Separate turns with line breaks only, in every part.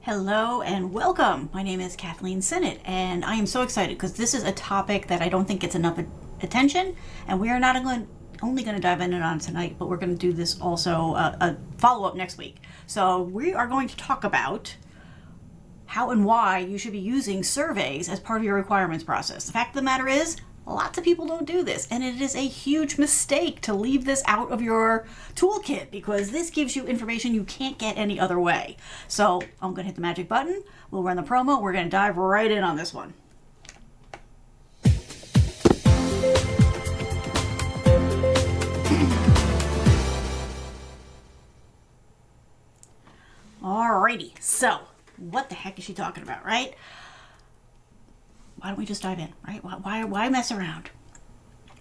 Hello and welcome. My name is Kathleen Sinnott, and I am so excited because this is a topic that I don't think gets enough attention, and we are not only going to dive in on tonight, but we're going to do this also a follow-up next week. So we are going to talk about how and why you should be using surveys as part of your requirements process. The fact of the matter is, lots of people don't do this, and it is a huge mistake to leave this out of your toolkit because this gives you information you can't get any other way. So I'm going to hit the magic button. We'll run the promo. We're going to dive right in on this one. Alrighty, so what the heck is she talking about, right? Why don't we just dive in, right? Why mess around?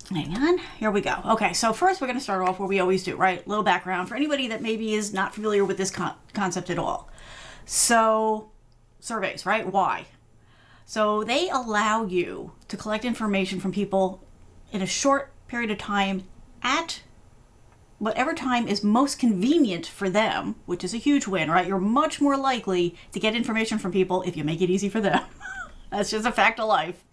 Hang on, here we go. Okay, so first we're going to start off where we always do, right? A little background for anybody that maybe is not familiar with this concept at all. So, surveys, right? Why? So they allow you to collect information from people in a short period of time at whatever time is most convenient for them, which is a huge win, right? You're much more likely to get information from people if you make it easy for them. That's just a fact of life.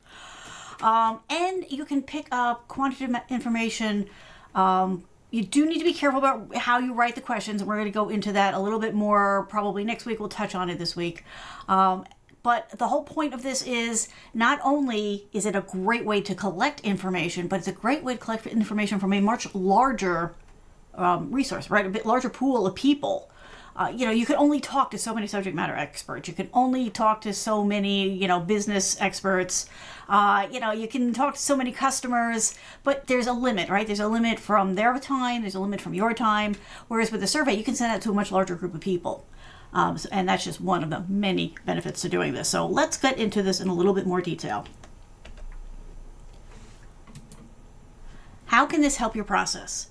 And you can pick up quantitative information. You do need to be careful about how you write the questions, and we're going to go into that a little bit more probably next week. We'll touch on it this week. But the whole point of this is not only is it a great way to collect information, but it's a great way to collect information from a much larger resource, right? A bit larger pool of people. You can only talk to so many subject matter experts. You can only talk to so many, business experts. You can talk to so many customers, but there's a limit, right? There's a limit from their time. There's a limit from your time. Whereas with a survey, you can send that to a much larger group of people. And that's just one of the many benefits to doing this. So let's get into this in a little bit more detail. How can this help your process?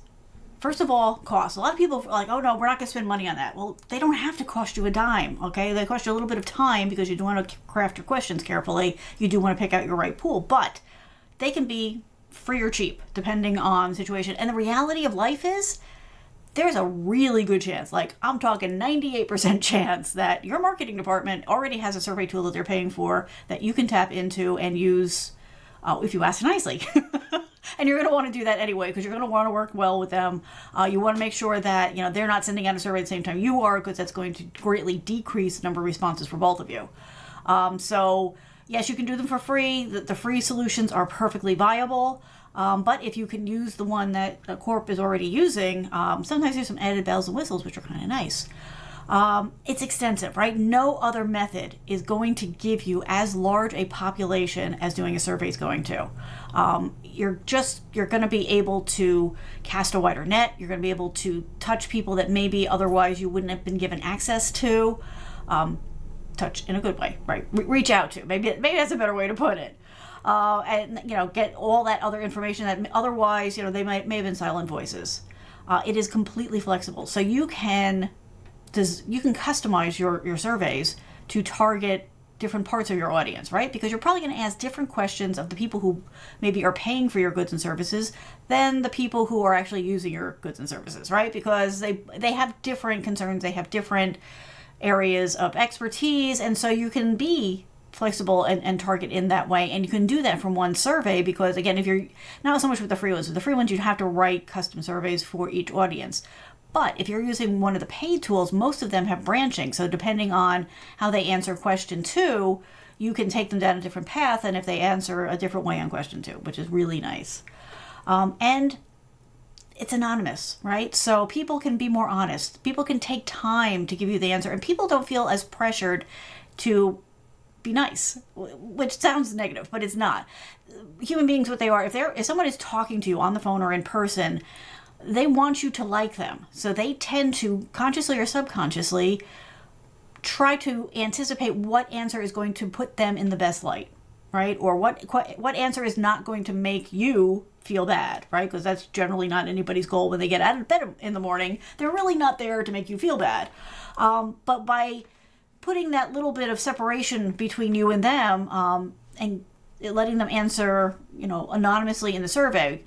First of all, cost. A lot of people are like, oh no, we're not going to spend money on that. Well, they don't have to cost you a dime, okay? They cost you a little bit of time because you do want to craft your questions carefully. You do want to pick out your right pool, but they can be free or cheap depending on the situation. And the reality of life is there's a really good chance, like I'm talking 98% chance that your marketing department already has a survey tool that they're paying for that you can tap into and use if you ask nicely. And you're going to want to do that anyway because you're going to want to work well with them. You want to make sure that they're not sending out a survey at the same time you are, because that's going to greatly decrease the number of responses for both of you. So yes, you can do them for free. The free solutions are perfectly viable. But if you can use the one that a corp is already using, sometimes there's some added bells and whistles, which are kind of nice. It's extensive, right? No other method is going to give you as large a population as doing a survey is going to. You're going to be able to cast a wider net. You're going to be able to touch people that maybe otherwise you wouldn't have been given access to. Touch in a good way, right? Reach out to. Maybe that's a better way to put it. And get all that other information that otherwise they may have been silent voices. It is completely flexible, so you can customize your surveys to target different parts of your audience, right? Because you're probably going to ask different questions of the people who maybe are paying for your goods and services than the people who are actually using your goods and services, right? Because they have different concerns, they have different areas of expertise, and so you can be flexible and target in that way. And you can do that from one survey because, again, if you're not so much with the free ones, you'd have to write custom surveys for each audience. But if you're using one of the paid tools, most of them have branching. So depending on how they answer question 2, you can take them down a different path, and if they answer a different way on question 2, which is really nice. And it's anonymous, right? So people can be more honest. People can take time to give you the answer, and people don't feel as pressured to be nice, which sounds negative, but it's not. Human beings, what they are, if someone is talking to you on the phone or in person, they want you to like them. So they tend to, consciously or subconsciously, try to anticipate what answer is going to put them in the best light, right? Or what answer is not going to make you feel bad, right? Because that's generally not anybody's goal when they get out of bed in the morning. They're really not there to make you feel bad. But by putting that little bit of separation between you and them, and letting them answer, anonymously in the survey,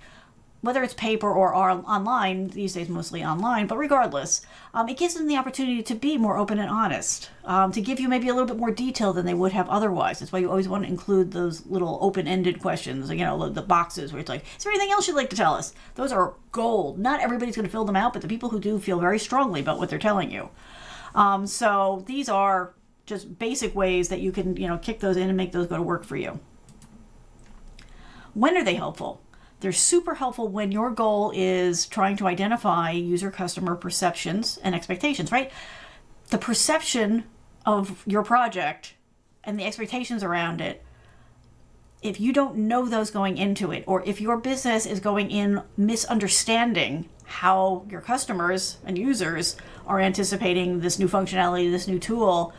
whether it's paper or online, these days mostly online, but regardless, it gives them the opportunity to be more open and honest, to give you maybe a little bit more detail than they would have otherwise. That's why you always want to include those little open-ended questions, you know, the boxes where it's like, is there anything else you'd like to tell us? Those are gold. Not everybody's going to fill them out, but the people who do feel very strongly about what they're telling you. So these are just basic ways that you can, you know, kick those in and make those go to work for you. When are they helpful? They're super helpful when your goal is trying to identify user-customer perceptions and expectations, right? The perception of your project and the expectations around it, if you don't know those going into it, or if your business is going in misunderstanding how your customers and users are anticipating this new functionality, this new tool,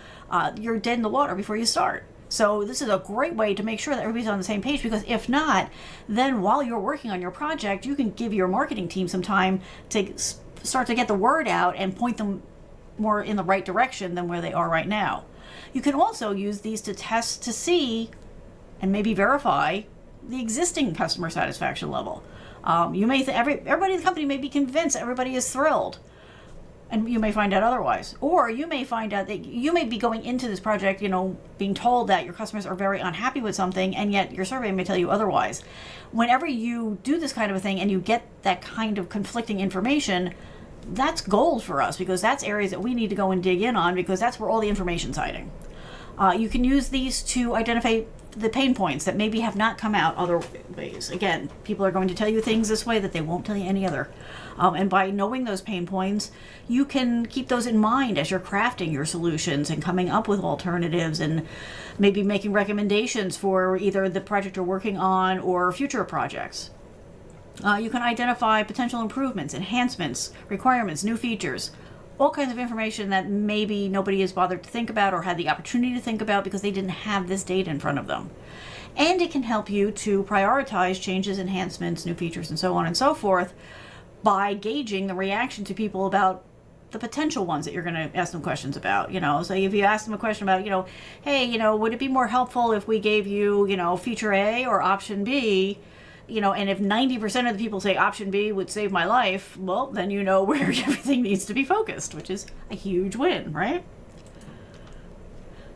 you're dead in the water before you start. So this is a great way to make sure that everybody's on the same page, because if not, then while you're working on your project, you can give your marketing team some time to start to get the word out and point them more in the right direction than where they are right now. You can also use these to test to see and maybe verify the existing customer satisfaction level. You may everybody in the company may be convinced everybody is thrilled, and you may find out otherwise. Or you may find out that you may be going into this project, you know, being told that your customers are very unhappy with something, and yet your survey may tell you otherwise. Whenever you do this kind of a thing and you get that kind of conflicting information, that's gold for us, because that's areas that we need to go and dig in on, because that's where all the information's hiding. You can use these to identify the pain points that maybe have not come out other ways. Again, people are going to tell you things this way that they won't tell you any other. And by knowing those pain points, you can keep those in mind as you're crafting your solutions and coming up with alternatives, and maybe making recommendations for either the project you're working on or future projects. You can identify potential improvements, enhancements, requirements, new features, all kinds of information that maybe nobody has bothered to think about or had the opportunity to think about because they didn't have this data in front of them. And it can help you to prioritize changes, enhancements, new features, and so on and so forth by gauging the reaction to people about the potential ones that you're going to ask them questions about. You know, so if you ask them a question about, you know, hey, you know, would it be more helpful if we gave you, you know, feature A or option B? You know, and if 90% of the people say option B would save my life, well, then you know where everything needs to be focused, which is a huge win, right?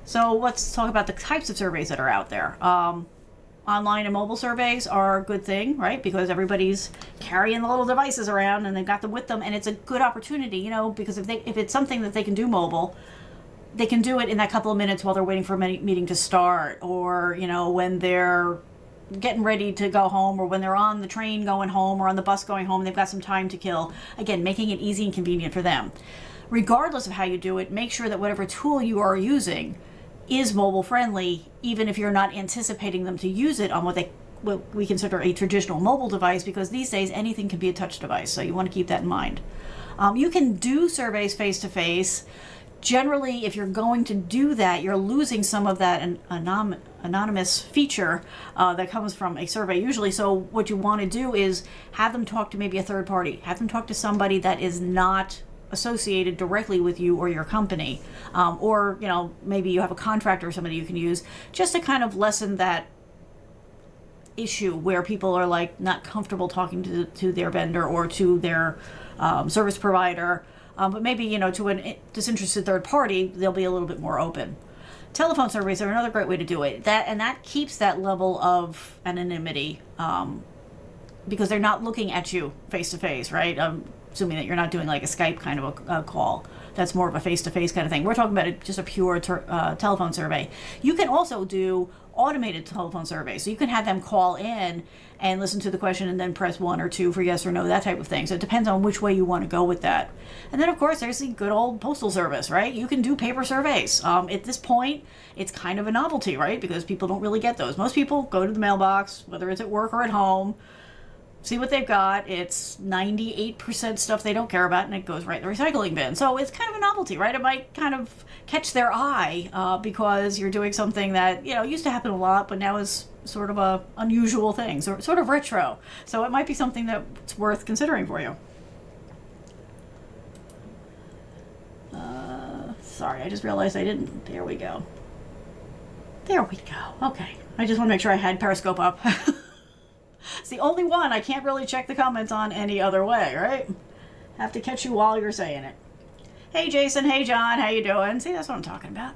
So let's talk about the types of surveys that are out there. Online and mobile surveys are a good thing, right? Because everybody's carrying the little devices around and they've got them with them, and it's a good opportunity, you know, because if it's something that they can do mobile, they can do it in that couple of minutes while they're waiting for a meeting to start, or, you know, when they're getting ready to go home, or when they're on the train going home or on the bus going home, they've got some time to kill. Again, making it easy and convenient for them. Regardless of how you do it, make sure that whatever tool you are using is mobile friendly, even if you're not anticipating them to use it on what we consider a traditional mobile device, because these days anything can be a touch device, so you want to keep that in mind. You can do surveys face to face. Generally, if you're going to do that, you're losing some of that anonymous feature that comes from a survey usually. So what you want to do is have them talk to maybe a third party. Have them talk to somebody that is not associated directly with you or your company. Or, you know, maybe you have a contractor or somebody you can use, just to kind of lessen that issue where people are like not comfortable talking to their vendor or to their service provider. But maybe, you know, to a disinterested third party, they'll be a little bit more open. Telephone surveys are another great way to do it. That keeps that level of anonymity, because they're not looking at you face to face, right? Assuming that you're not doing like a Skype kind of a call. That's more of a face-to-face kind of thing. We're talking about just a pure telephone survey. You can also do automated telephone surveys. So you can have them call in and listen to the question and then press 1 or 2 for yes or no, that type of thing. So it depends on which way you want to go with that. And then, of course, there's the good old postal service, right? You can do paper surveys. At this point, it's kind of a novelty, right? Because people don't really get those. Most people go to the mailbox, whether it's at work or at home, see what they've got. It's 98% stuff they don't care about, and it goes right in the recycling bin. So it's kind of a novelty, right? It might kind of catch their eye because you're doing something that, you know, used to happen a lot, but now is sort of a unusual thing, so sort of retro. So it might be something that's worth considering for you. Sorry, I just realized I didn't. There we go. There we go. Okay. I just want to make sure I had Periscope up. See, the only one I can't really check the comments on any other way, right? Have to catch you while you're saying it. Hey Jason, hey John, how you doing? See, that's what I'm talking about.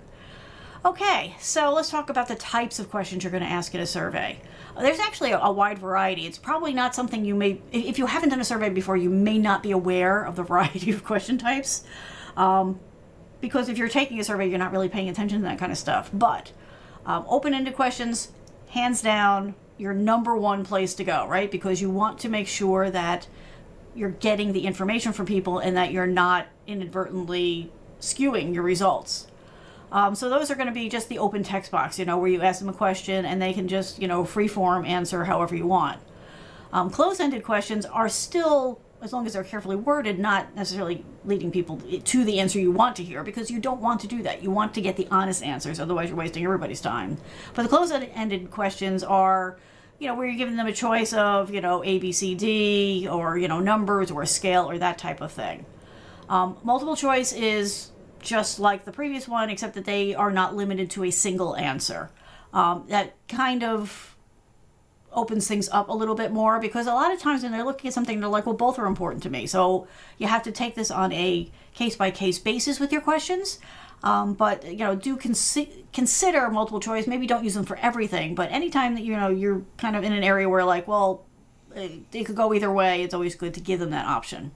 Okay, so let's talk about the types of questions you're going to ask in a survey. There's actually a wide variety. It's probably not something you may, if you haven't done a survey before, you may not be aware of the variety of question types. Because if you're taking a survey, you're not really paying attention to that kind of stuff. But open-ended questions, hands down, your number one place to go, right? Because you want to make sure that you're getting the information from people and that you're not inadvertently skewing your results. So those are going to be just the open text box, where you ask them a question and they can just, free-form answer however you want. Closed-ended questions are still, as long as they're carefully worded, not necessarily leading people to the answer you want to hear, because you don't want to do that. You want to get the honest answers, otherwise you're wasting everybody's time. But the closed-ended questions are, where you're giving them a choice of, A, B, C, D, or, numbers or a scale or that type of thing. Multiple choice is just like the previous one, except that they are not limited to a single answer. That kind of opens things up a little bit more, because a lot of times when they're looking at something, they're like, well, both are important to me. So you have to take this on a case-by-case basis with your questions. But do consider multiple choice. Maybe don't use them for everything, but anytime that you're kind of in an area where like, well, it could go either way, it's always good to give them that option.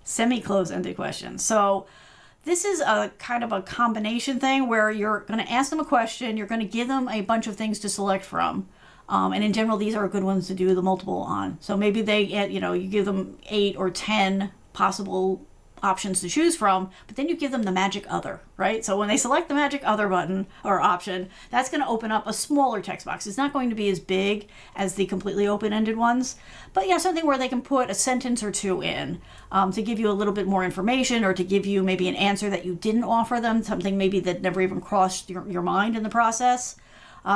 Semi-close-ended questions. So this is a kind of a combination thing where you're going to ask them a question, you're going to give them a bunch of things to select from. And in general, these are good ones to do the multiple on. So maybe they you give them 8 or 10 possible options to choose from, but then you give them the magic other, right? So when they select the magic other button or option, that's going to open up a smaller text box. It's not going to be as big as the completely open-ended ones, but something where they can put a sentence or two in to give you a little bit more information, or to give you maybe an answer that you didn't offer them, something maybe that never even crossed your mind in the process.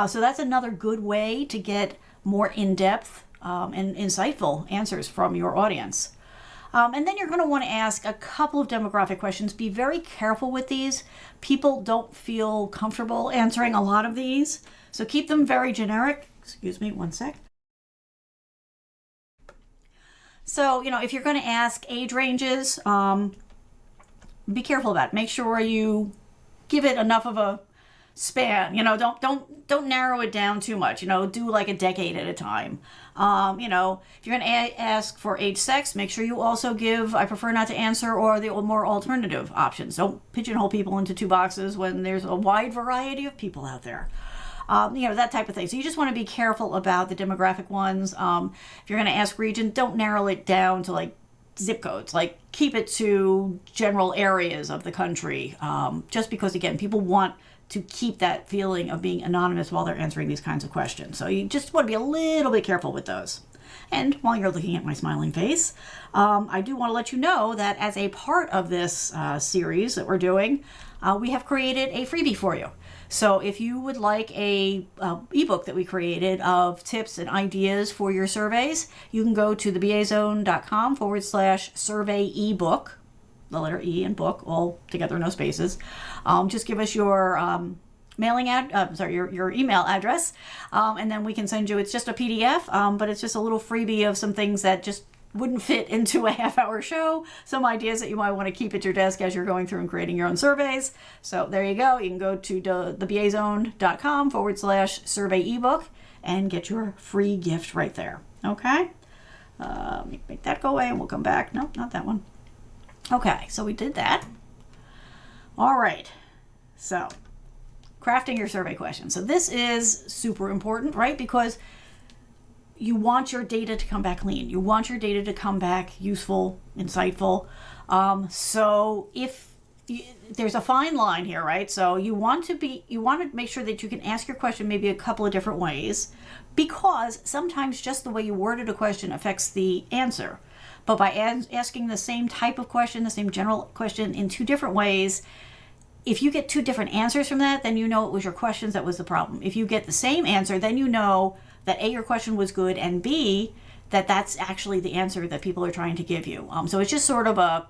So that's another good way to get more in-depth and insightful answers from your audience. And then you're going to want to ask a couple of demographic questions. Be very careful with these. People don't feel comfortable answering a lot of these, so keep them very generic. Excuse me, one sec. So, if you're going to ask age ranges, be careful about it. Make sure you give it enough of a span. Don't narrow it down too much. Do like a decade at a time. If you're going to ask for age, sex, make sure you also give I prefer not to answer or the more alternative options. Don't pigeonhole people into two boxes when there's a wide variety of people out there. That type of thing. So you just want to be careful about the demographic ones. If you're going to ask region, don't narrow it down to like zip codes. Like keep it to general areas of the country. Just because, again, people want to keep that feeling of being anonymous while they're answering these kinds of questions. So you just want to be a little bit careful with those. And while you're looking at my smiling face, I do want to let you know that as a part of this series that we're doing, we have created a freebie for you. So if you would like a ebook that we created of tips and ideas for your surveys, you can go to thebazone.com/survey ebook. The letter E and book, all together, no spaces. Just give us your your email address, and then we can send you. It's just a PDF, but it's just a little freebie of some things that just wouldn't fit into a half-hour show. Some ideas that you might want to keep at your desk as you're going through and creating your own surveys. So there you go. You can go to thebazone.com/survey ebook and get your free gift right there. Okay. Let me make that go away, and we'll come back. No, not that one. Okay, so we did that. All right, so crafting your survey questions. So this is super important, right? Because you want your data to come back clean. You want your data to come back useful, insightful. So if there's a fine line here, right? So you want to make sure that you can ask your question maybe a couple of different ways, because sometimes just the way you worded a question affects the answer. But by asking the same type of question, the same general question in two different ways, if you get two different answers from that, then you know it was your questions that was the problem. If you get the same answer, then you know that A, your question was good, and B, that that's actually the answer that people are trying to give you. So it's just sort of a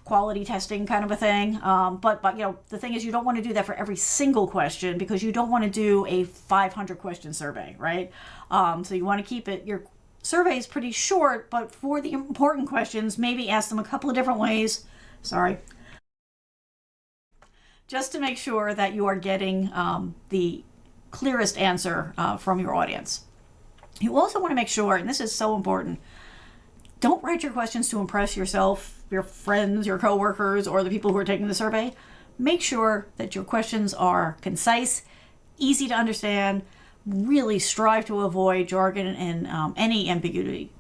quality testing kind of a thing. But the thing is, you don't want to do that for every single question because you don't want to do a 500 question survey, right? So you want to keep your surveys pretty short, but for the important questions, maybe ask them a couple of different ways. Sorry. Just to make sure that you are getting the clearest answer from your audience. You also want to make sure, and this is so important, don't write your questions to impress yourself, your friends, your coworkers, or the people who are taking the survey. Make sure that your questions are concise, easy to understand. Really strive to avoid jargon and any ambiguity.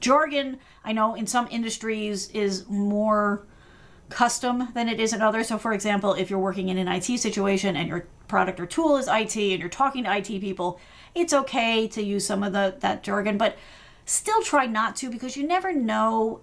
Jargon, I know in some industries, is more custom than it is in others. So for example, if you're working in an IT situation and your product or tool is IT and you're talking to IT people, it's okay to use some of that jargon, but still try not to, because you never know.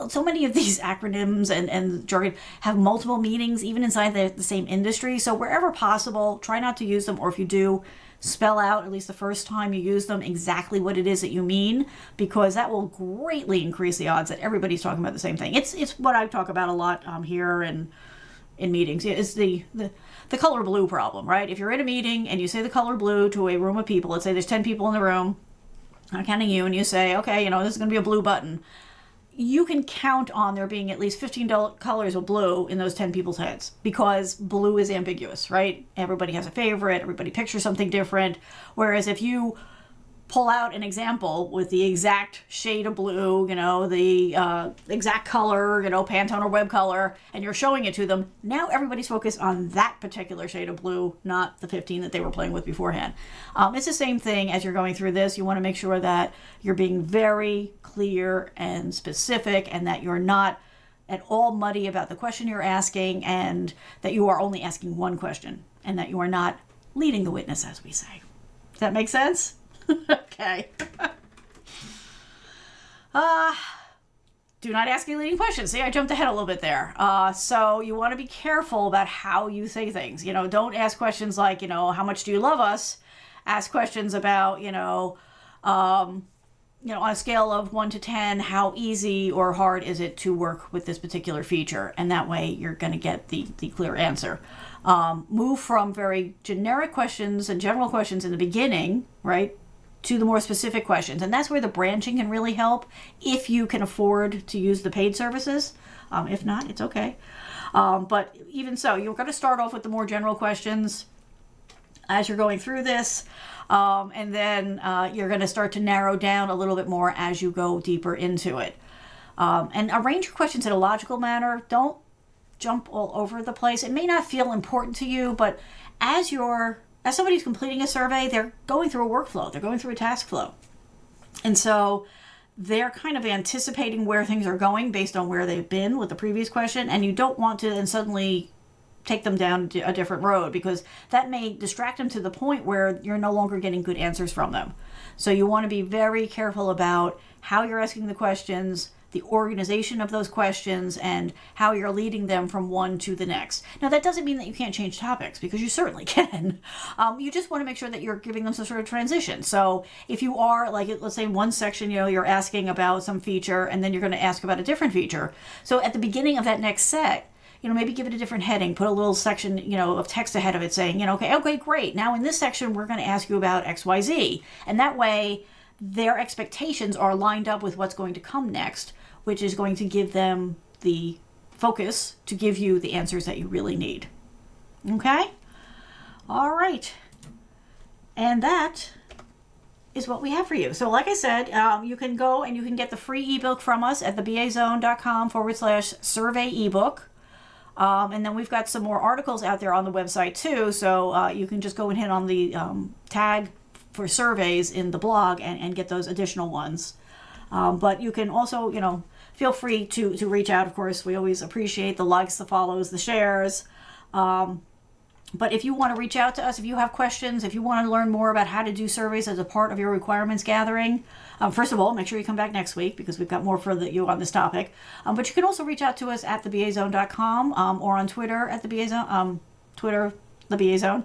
So many of these acronyms and jargon have multiple meanings even inside the same industry. So wherever possible, try not to use them, or if you do, spell out, at least the first time you use them, exactly what it is that you mean, because that will greatly increase the odds that everybody's talking about the same thing. It's what I talk about a lot here and in meetings. It's the color blue problem, right? If you're in a meeting and you say the color blue to a room of people, let's say there's 10 people in the room, I'm counting you, and you say, okay, this is going to be a blue button. You can count on there being at least 15 colors of blue in those 10 people's heads, because blue is ambiguous, right? Everybody has a favorite, everybody pictures something different. Whereas if you pull out an example with the exact shade of blue, the exact color, Pantone or web color, and you're showing it to them, now everybody's focused on that particular shade of blue, not the 15 that they were playing with beforehand. It's the same thing as you're going through this. You want to make sure that you're being very clear and specific, and that you're not at all muddy about the question you're asking, and that you are only asking one question, and that you are not leading the witness, as we say. Does that make sense? Okay. Do not ask any leading questions. See, I jumped ahead a little bit there. So you want to be careful about how you say things. Don't ask questions like, how much do you love us? Ask questions about, on a scale of 1 to 10, how easy or hard is it to work with this particular feature? And that way you're going to get the clear answer. Move from very generic questions and general questions in the beginning, right, to the more specific questions. And that's where the branching can really help if you can afford to use the paid services. If not, it's okay. But even so, you're going to start off with the more general questions as you're going through this. And then you're going to start to narrow down a little bit more as you go deeper into it. And arrange your questions in a logical manner. Don't jump all over the place. It may not feel important to you, but as somebody who's completing a survey, they're going through a workflow. They're going through a task flow. And so they're kind of anticipating where things are going based on where they've been with the previous question. And you don't want to then suddenly take them down a different road, because that may distract them to the point where you're no longer getting good answers from them. So you want to be very careful about how you're asking the questions, the organization of those questions, and how you're leading them from one to the next. Now, that doesn't mean that you can't change topics, because you certainly can. You just want to make sure that you're giving them some sort of transition. So if you are, like, let's say one section, you're asking about some feature, and then you're going to ask about a different feature. So at the beginning of that next set, maybe give it a different heading, put a little section, of text ahead of it saying, okay, great. Now in this section, we're going to ask you about XYZ. And that way their expectations are lined up with what's going to come next, which is going to give them the focus to give you the answers that you really need. Okay? All right. And that is what we have for you. So like I said, you can go and you can get the free ebook from us at thebazone.com/survey ebook. And then we've got some more articles out there on the website too. So you can just go and hit on the tag for surveys in the blog and get those additional ones. But you can also, feel free to reach out. Of course, we always appreciate the likes, the follows, the shares. But if you want to reach out to us, if you have questions, if you want to learn more about how to do surveys as a part of your requirements gathering, first of all, make sure you come back next week, because we've got more for you on this topic. But you can also reach out to us at thebazone.com or on Twitter at thebazone, Twitter, the BA zone,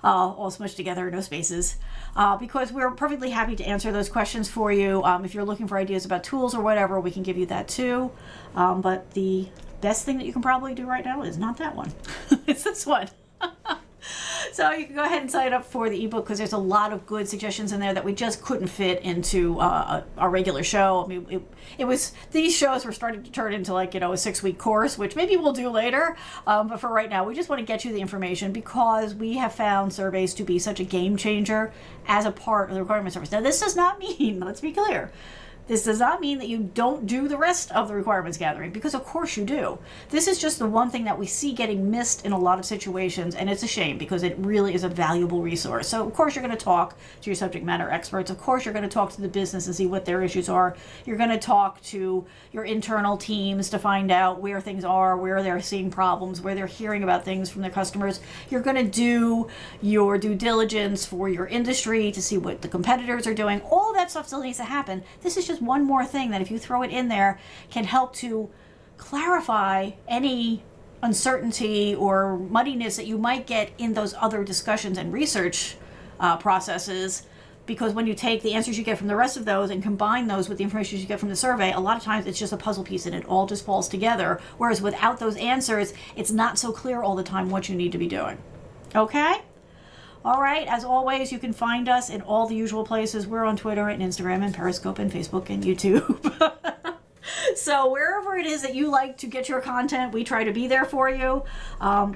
all smushed together, no spaces, because we're perfectly happy to answer those questions for you. If you're looking for ideas about tools or whatever, we can give you that too. But the best thing that you can probably do right now is not that one. It's this one. So you can go ahead and sign up for the ebook because there's a lot of good suggestions in there that we just couldn't fit into our regular show. I mean, it was, these shows were starting to turn into like, a 6-week course, which maybe we'll do later. But for right now, we just want to get you the information because we have found surveys to be such a game changer as a part of the requirement service. Now, this does not mean, let's be clear, this does not mean that you don't do the rest of the requirements gathering, because of course you do. This is just the one thing that we see getting missed in a lot of situations, and it's a shame because it really is a valuable resource. So of course you're going to talk to your subject matter experts. Of course you're going to talk to the business and see what their issues are. You're going to talk to your internal teams to find out where things are, where they're seeing problems, where they're hearing about things from their customers. You're going to do your due diligence for your industry to see what the competitors are doing. All that stuff still needs to happen. This is just one more thing that if you throw it in there can help to clarify any uncertainty or muddiness that you might get in those other discussions and research processes, because when you take the answers you get from the rest of those and combine those with the information you get from the survey, a lot of times it's just a puzzle piece and it all just falls together, whereas without those answers it's not so clear all the time what you need to be doing. Okay? All right, as always, you can find us in all the usual places. We're on Twitter and Instagram and Periscope and Facebook and YouTube. So wherever it is that you like to get your content, we try to be there for you.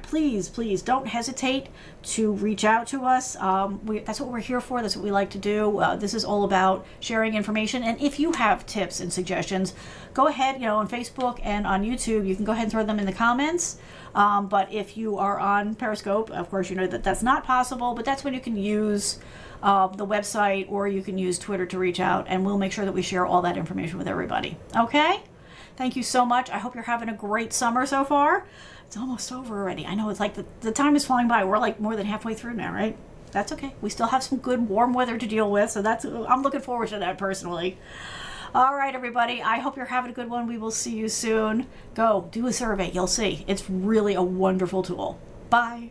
Please don't hesitate to reach out to us. That's what we're here for. That's what we like to do. This is all about sharing information. And if you have tips and suggestions, go ahead, on Facebook and on YouTube, you can go ahead and throw them in the comments. But if you are on Periscope, of course, you know that that's not possible, but that's when you can use the website, or you can use Twitter to reach out, and we'll make sure that we share all that information with everybody. Okay? Thank you so much. I hope you're having a great summer so far. It's almost over already. I know it's like the time is flying by. We're like more than halfway through now, right? That's okay. We still have some good warm weather to deal with, so I'm looking forward to that personally. All right, everybody. I hope you're having a good one. We will see you soon. Go do a survey. You'll see. It's really a wonderful tool. Bye.